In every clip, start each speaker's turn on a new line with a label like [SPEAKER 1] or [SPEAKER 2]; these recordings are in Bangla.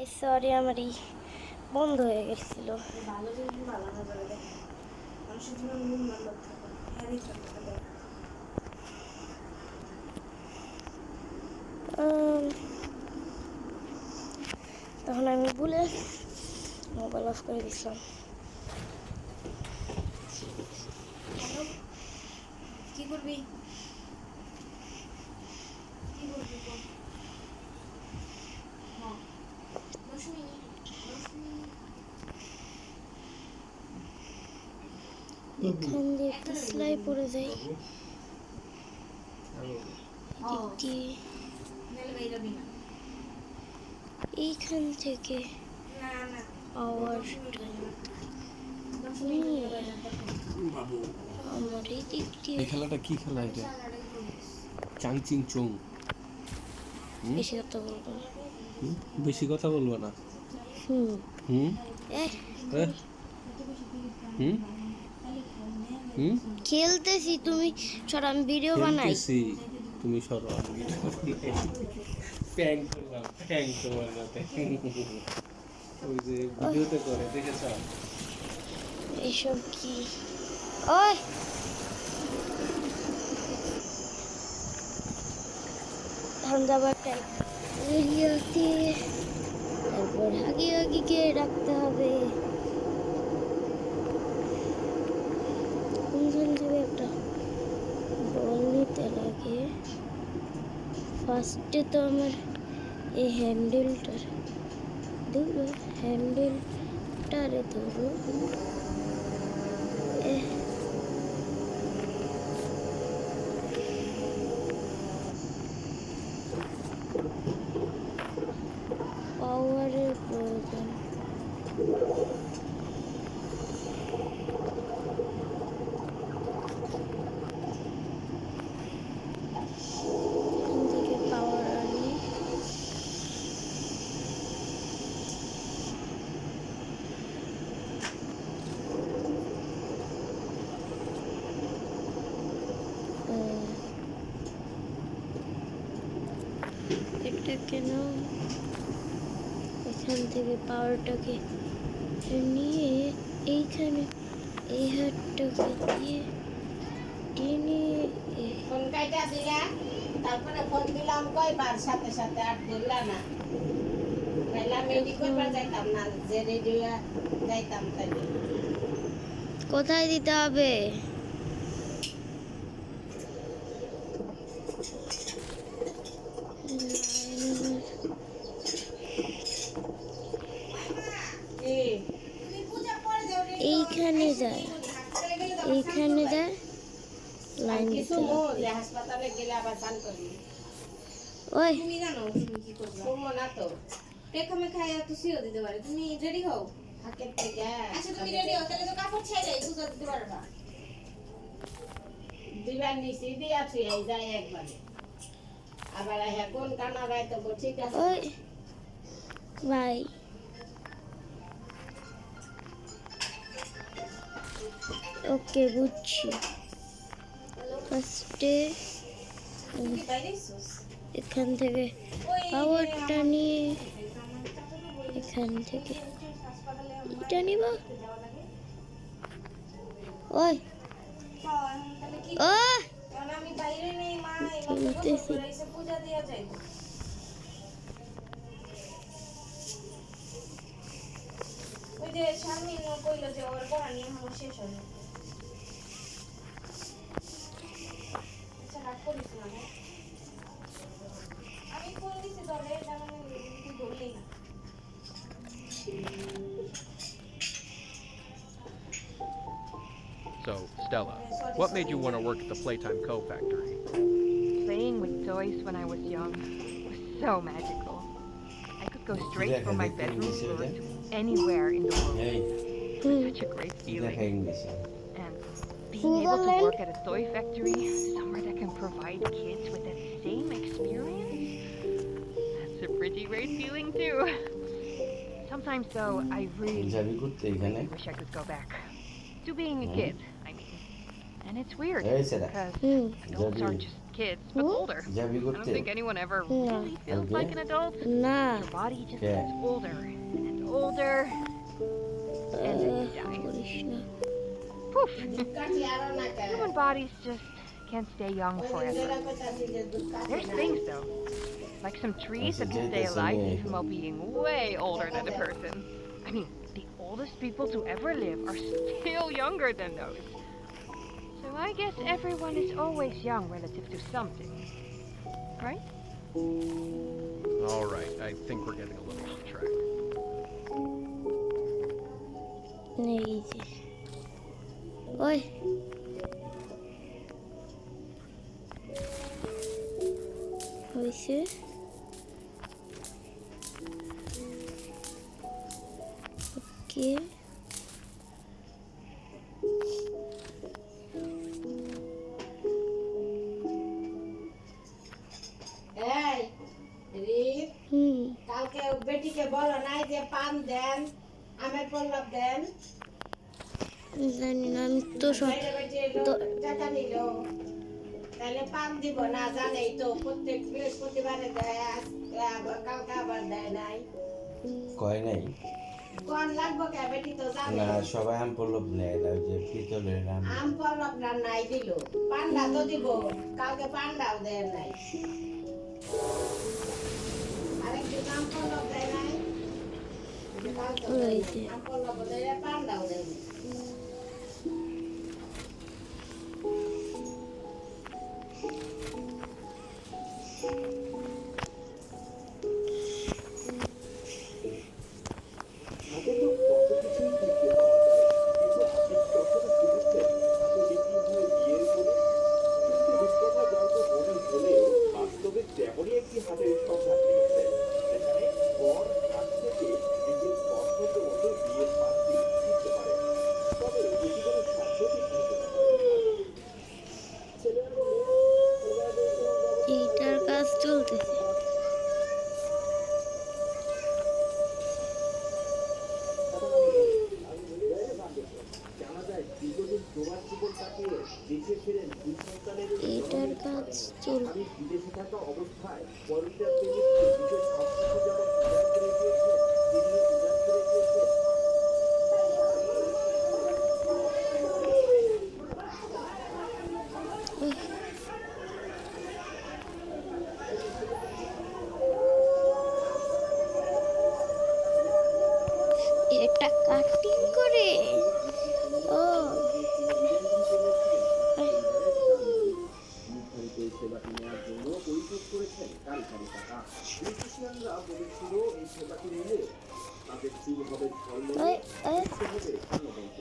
[SPEAKER 1] এই সরি আমার এই বন্ধ হয়ে গেছিল।
[SPEAKER 2] ভালো জিনিস ভালো না করে দেখে মানুষের জীবন মূল মানব থাকে হ্যারি থাকে দেখ
[SPEAKER 1] তখন আমি ভুলে মোবাইল অফ করে দিছিলাম।
[SPEAKER 2] কি করবি কি করবি বল হ্যাঁ 10 মিনিট 10 মিনিট
[SPEAKER 1] এখান দিয়ে পিছলাই পড়ে যাই।
[SPEAKER 2] নেলে বাইরাবি না
[SPEAKER 1] এইখান থেকে
[SPEAKER 2] না না
[SPEAKER 1] আওয়ার
[SPEAKER 3] বাবু
[SPEAKER 1] আমার এই দিক দিয়ে
[SPEAKER 3] এই খেলাটা কি খেলা এটা? চাংচিং চং।
[SPEAKER 1] বেশি কথা বলবো না।
[SPEAKER 3] বেশি কথা বলবো না।
[SPEAKER 1] হুম
[SPEAKER 3] হুম
[SPEAKER 1] এহ,
[SPEAKER 3] হুম হুম
[SPEAKER 1] খেলতেছি তুমি সর আমি ভিডিও বানাই।
[SPEAKER 3] খেলতেছি, তুমি সরো আমি প্যাং করলাম প্যাং তোমার সাথে ওই যে ভিডিওতে করে দেখেছ?
[SPEAKER 1] এসব কি ওই ধান যাবার টাইম এরিয়াতে তারপর হাগি হাগিকে রাখতে হবে। কোনখান থেকে একটা বল নিতে লাগে। ফার্স্টে তো আমার এই হ্যান্ডেলটার ধরো হ্যান্ডেলটারে ধরো পাওয়ারের প্রয়োজন। এখান থেকে পাওয়ার আনি। এটা কেন এখান থেকে পাওয়ারটাকে নিয়ে এইখানে এই হাতটাকে দিয়ে টেনে
[SPEAKER 4] ফোন কাইটা দিলা তারপরে ফোন দিলাম কয়বার সাথে সাথে আর ধরলা না তাইলে মেডি কইবার যাইতাম না যে রেডিও যাইতাম তাইলে
[SPEAKER 1] কোথায় দিতে হবে?
[SPEAKER 4] কি
[SPEAKER 1] এইখানে যায় এইখানে যায় লাইন
[SPEAKER 4] কিছু
[SPEAKER 1] দিতে
[SPEAKER 4] মো
[SPEAKER 1] হবে।
[SPEAKER 4] যে হাসপাতালে গেলে আবার চান করবি
[SPEAKER 1] ওই
[SPEAKER 2] তুমি জানো তুমি কি করবে
[SPEAKER 4] সুমো না তো
[SPEAKER 2] টেকমে খাইয়া তো সিও দিতে পারে তুমি রেডি হও
[SPEAKER 4] থাকের থেকে
[SPEAKER 2] আচ্ছা তুমি রেডি হও তাহলে তো কাপড় ছেড়ে পূজা দিতে পারবা
[SPEAKER 4] দিবার নিছি দিয়াছি এই যায় একবারে আবার হ্যাঁ কোন কানা গায় তো ঠিক আছে
[SPEAKER 1] ওই ভাই ওকে বুঝছি। ফার্স্টে এখান থেকে পাওয়ারটা নিয়ে এখান থেকে এটা নিব। ওই ও
[SPEAKER 2] কারণ আমি বাইরে নেই মা
[SPEAKER 1] কিনতেছি।
[SPEAKER 2] এসে পূজা দিয়া যাইব ওই যে শারমিন কইলো যে ওর পড়া নিয়ে আমার শেষ হবে আচ্ছা রাগ করিস না হ্যাঁ? আমি ফোন দিছি দলে যেমন তুই ধরলি না
[SPEAKER 5] So, Stella, what made you want to work at the Playtime Co. factory?
[SPEAKER 6] Playing with toys when I was young was so magical. I could go straight from my bedroom floor to anywhere in the world. Such a great feeling. And being able to work at a toy factory, somewhere that can provide kids with that same experience, that's a pretty great feeling too. Sometimes though, I really wish I could go back to being a kid, I mean. And it's weird because adults are just kids, but older. I don't think anyone ever really feels like an adult.
[SPEAKER 1] না
[SPEAKER 6] Your body just gets older and older, and then you die.
[SPEAKER 1] করিস না
[SPEAKER 6] Poof.
[SPEAKER 4] কাটি আরো না কেন
[SPEAKER 6] Human bodies just can't stay young
[SPEAKER 4] ওই
[SPEAKER 6] forever.
[SPEAKER 4] যেটা কইতাছি যে দুধ কাটি
[SPEAKER 6] There's
[SPEAKER 4] না
[SPEAKER 6] things though, like some trees that can stay alive even while being way older than a person. I mean, the oldest people to ever live are still younger than those. So I guess everyone is always young relative to something, right?
[SPEAKER 5] All right, I think we're getting a little off track.
[SPEAKER 1] এই যে ওই হয়েছে ওকে
[SPEAKER 4] এই রিত
[SPEAKER 1] হুম
[SPEAKER 4] কালকে বেটিকে বলো নাই যে পান দেন আমের পল্লব দেন
[SPEAKER 1] জানি না আমি তো সব
[SPEAKER 4] বাইরে বেটে টাকা নিল তাহলে পান দিব না জানেই তো প্রত্যেক বৃহস্পতিবারে দেয় কালকে আবার দেয় নাই
[SPEAKER 7] কয় নাই
[SPEAKER 4] কোন লাগবো কে বেটি তো জানে
[SPEAKER 7] না সবাই আম পল্লব নেয় না ওই যে পিতলের আম
[SPEAKER 4] আম পল্লব না নাই দিল পান্ডা তো দিব কালকে পান্ডাও দেয় নাই আরেকদিন আম পল্লব দেয় নাই কালকে
[SPEAKER 1] হয়েছে
[SPEAKER 4] আম পল্লব দেয় পান্ডাও দেয় নাই।
[SPEAKER 1] এইটার কাজ চলতেছে এইটার কাজ চলছে এটা কাটিং করে ও
[SPEAKER 8] সেবাটি নেওয়ার জন্য পরিশোধ করেছেন কারিগরি টাকা। ব্রিটিশিয়ানরা বলেছিল এই সেবাটি নিলে তাদের চুল হবে ঝলমলে, হবে প্রাণবন্ত।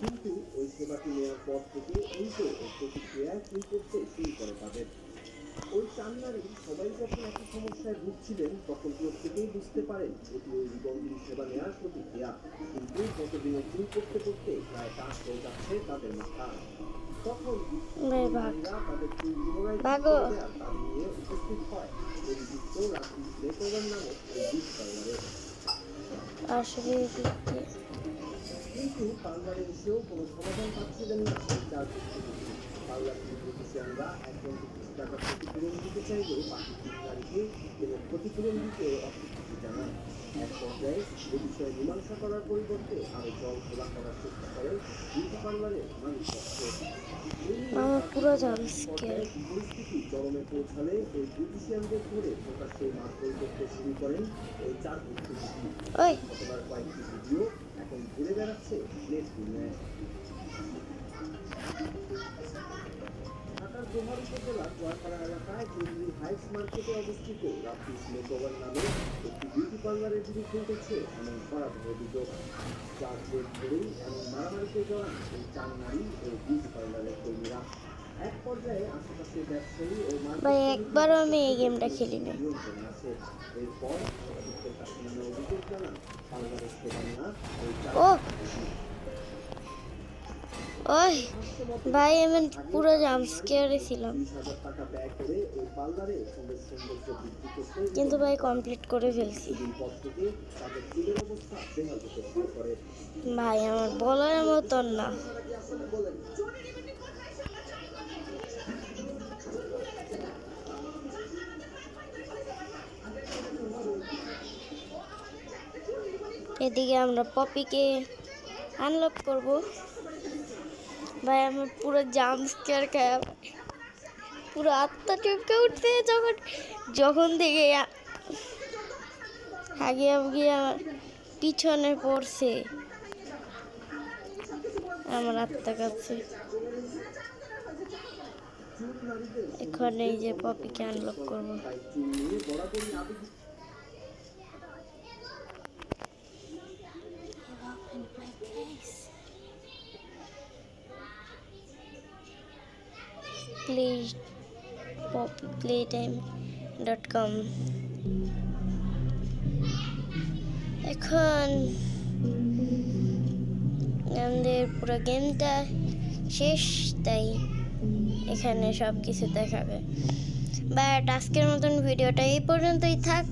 [SPEAKER 8] কিন্তু ওই সেবাটি নেওয়ার পর থেকে উল্টো ও প্রতিক্রিয়া চুল করতে শুরু করে তাদের। ওই চান্নারি সবাই যখন একই সমস্যায় ভুগছিলেন তখন প্রত্যেকেই বুঝতে পারেন এটি ওই রিবন্ডিং সেবা নেওয়ার প্রতিক্রিয়া। কিন্তু কতদিনে চুল করতে করতে প্রায় কাজ হয়ে যাচ্ছে তাদের মাথা। তখন তাদের চুল পুনরায় নিয়ে উপস্থিত হয় অভিযুক্ত রাকেশ মেকওভার নামক ওই বিউটি পার্লারে।
[SPEAKER 1] আসলে
[SPEAKER 8] কিন্তু পার্লারে এসেও কোনো সমাধান পাচ্ছিলেন না ওই চার পুষ্টিমন্ত্রী। পার্লার ব্রিটিশিয়ানরা একজন টাকা ক্ষতিপূরণ দিতে চাইলেও বাকি 3 তারিখে কোনো ক্ষতিপূরণ দিতে অস্বীকৃতি জানান। এক পর্যায়ে এ বিষয়ে মীমাংসা করার পরিবর্তে আরো জল খোলা করার চেষ্টা করেন বিউটি পার্লারের মালিকপক্ষ। পরিস্থিতি চরমে পৌঁছালে ওই ব্রিটিশিয়ানদের ধরে প্রকাশ্যে মারধর করতে শুরু করেন ওই চার পুষ্টিমন্ত্রী। গতবার কয়েকটি ভিডিও এখন ঘুরে বেড়াচ্ছে নেট দুনিয়ায়। ঢাকার দোহার উপজেলার জয়পাড়া এলাকায় চৌধুরী হাইটস মার্কেটে অবস্থিত রাকেশ মেকওভার নামে একটি বিউটি পার্লারের বিরুদ্ধে উঠেছে এমন ভয়াবহ অভিযোগ। 4 বছর ধরেই এমন মারামারিতে জড়ান এই 4 নারী ও বিউটি পার্লারের কর্মীরা। এক পর্যায়ে আশেপাশে ব্যবসায়ী ও
[SPEAKER 1] ভাই একবারও আমি এই গেমটা খেলিনি।
[SPEAKER 8] এরপর অভিযুক্তের কাছে নামে অভিযোগ জানান পার্লারের সেবা নেওয়া ওই 4
[SPEAKER 1] ওই ভাই আমি পুরো জাম্প স্কেয়ারে ছিলাম, কিন্তু ভাই কমপ্লিট করে ফেলছি। ভাই আমার বলার মতন না। এদিকে আমরা পপিকে আনলক করব। ভাই আমার পুরো জাম্প স্কেয়ার খায় পুরো আত্মা টেপকে উঠছে যখন থেকে আগে আমার পিছনে পড়ছে, আমার আত্মা কাঁপছে। এখন এই যে পপিকে আনলক করব। Please poppyplaytime.com। এখন আমাদের পুরো গেমটা শেষ, তাই এখানে সব কিছু দেখাবে। বাট আজকের মতন ভিডিওটা এই পর্যন্তই থাক।